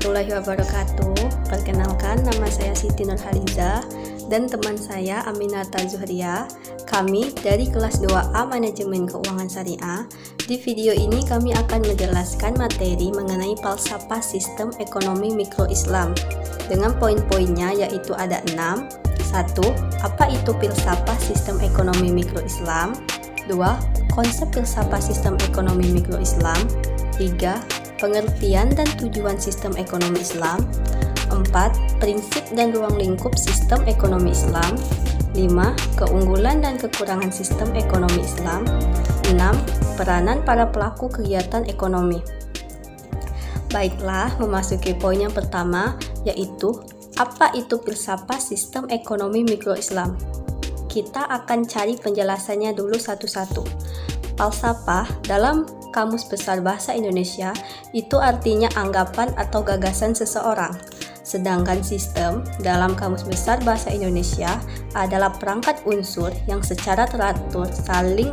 warahmatullahi wabarakatuh. Perkenalkan, nama saya Siti Nurhaliza dan teman saya Aminata Zuhria. Kami dari kelas 2A Manajemen Keuangan Syariah. Di video ini kami akan menjelaskan materi mengenai falsafah sistem ekonomi mikro Islam dengan poin-poinnya, yaitu ada 6. 1. Apa itu filsafat sistem ekonomi mikro Islam? 2. Konsep filsafat sistem ekonomi mikro Islam. 3. Pengertian dan tujuan sistem ekonomi Islam. 4. Prinsip dan ruang lingkup sistem ekonomi Islam. 5. Keunggulan dan kekurangan sistem ekonomi Islam. 6. Peranan para pelaku kegiatan ekonomi. Baiklah, memasuki poin yang pertama, yaitu apa itu filsafat sistem ekonomi mikro Islam. Kita akan cari penjelasannya dulu satu-satu. Falsafah dalam Kamus Besar Bahasa Indonesia itu artinya anggapan atau gagasan seseorang. Sedangkan sistem dalam Kamus Besar Bahasa Indonesia adalah perangkat unsur yang secara teratur saling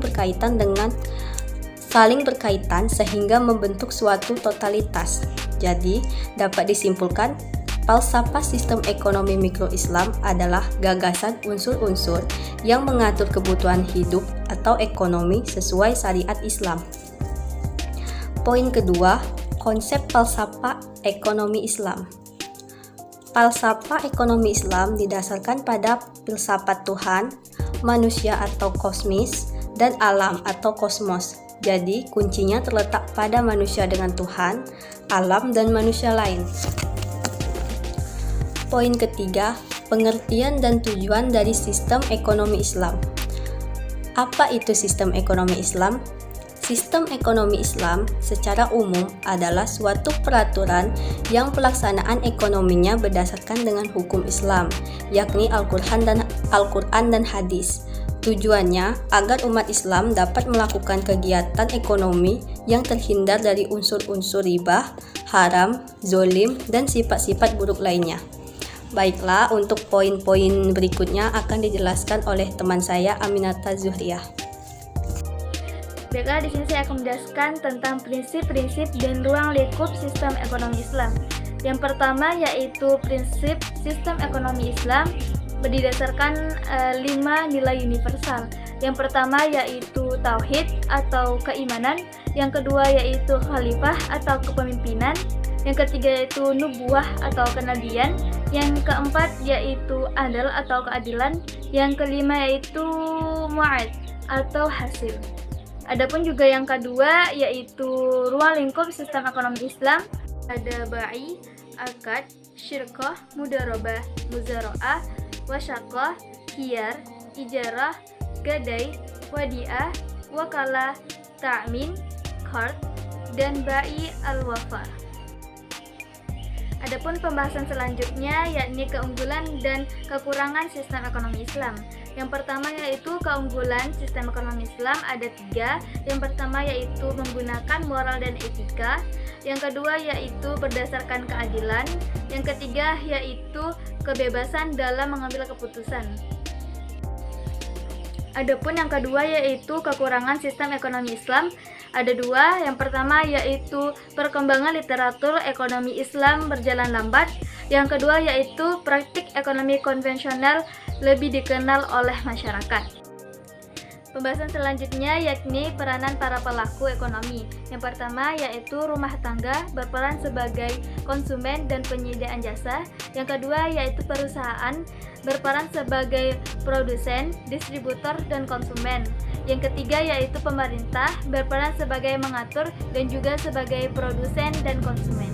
berkaitan sehingga membentuk suatu totalitas. Jadi, dapat disimpulkan falsafah sistem ekonomi mikro Islam adalah gagasan unsur-unsur yang mengatur kebutuhan hidup atau ekonomi sesuai syariat Islam. Poin kedua, konsep falsafah ekonomi Islam. Falsafah ekonomi Islam didasarkan pada filsafat Tuhan, manusia atau kosmis, dan alam atau kosmos. Jadi, kuncinya terletak pada manusia dengan Tuhan, alam, dan manusia lain. Poin ketiga, pengertian dan tujuan dari sistem ekonomi Islam. Apa itu sistem ekonomi Islam? Sistem ekonomi Islam secara umum adalah suatu peraturan yang pelaksanaan ekonominya berdasarkan dengan hukum Islam, yakni Al-Quran dan hadis. Tujuannya agar umat Islam dapat melakukan kegiatan ekonomi yang terhindar dari unsur-unsur riba, haram, zolim, dan sifat-sifat buruk lainnya. Baiklah, untuk poin-poin berikutnya akan dijelaskan oleh teman saya Aminata Zuhria. Baiklah, di sini saya akan menjelaskan tentang prinsip-prinsip dan ruang lingkup sistem ekonomi Islam. Yang pertama yaitu prinsip sistem ekonomi Islam berdasarkan 5 nilai universal. Yang pertama yaitu tauhid atau keimanan, yang kedua yaitu khalifah atau kepemimpinan, yang ketiga yaitu nubuwah atau kenabian, yang keempat yaitu adal atau keadilan, yang kelima yaitu mu'ad atau hasil. Adapun juga yang kedua yaitu ruang lingkup sistem ekonomi Islam, ada ba'i, akad, syirkah, mudarabah, muzara'ah, wasyaqah, hiyar, ijarah, gadai, wadi'ah, wakalah, ta'min, qard, dan ba'i al-wafar. Adapun pembahasan selanjutnya yakni keunggulan dan kekurangan sistem ekonomi Islam. Yang pertama yaitu keunggulan sistem ekonomi Islam ada 3. Yang pertama yaitu menggunakan moral dan etika. Yang kedua yaitu berdasarkan keadilan. Yang ketiga yaitu kebebasan dalam mengambil keputusan. Adapun yang kedua yaitu kekurangan sistem ekonomi Islam ada 2. Yang pertama yaitu perkembangan literatur ekonomi Islam berjalan lambat. Yang kedua yaitu praktik ekonomi konvensional lebih dikenal oleh masyarakat. Pembahasan selanjutnya yakni peranan para pelaku ekonomi. Yang pertama yaitu rumah tangga berperan sebagai konsumen dan penyediaan jasa. Yang kedua yaitu perusahaan berperan sebagai produsen, distributor, dan konsumen. Yang ketiga yaitu pemerintah berperan sebagai mengatur dan juga sebagai produsen dan konsumen.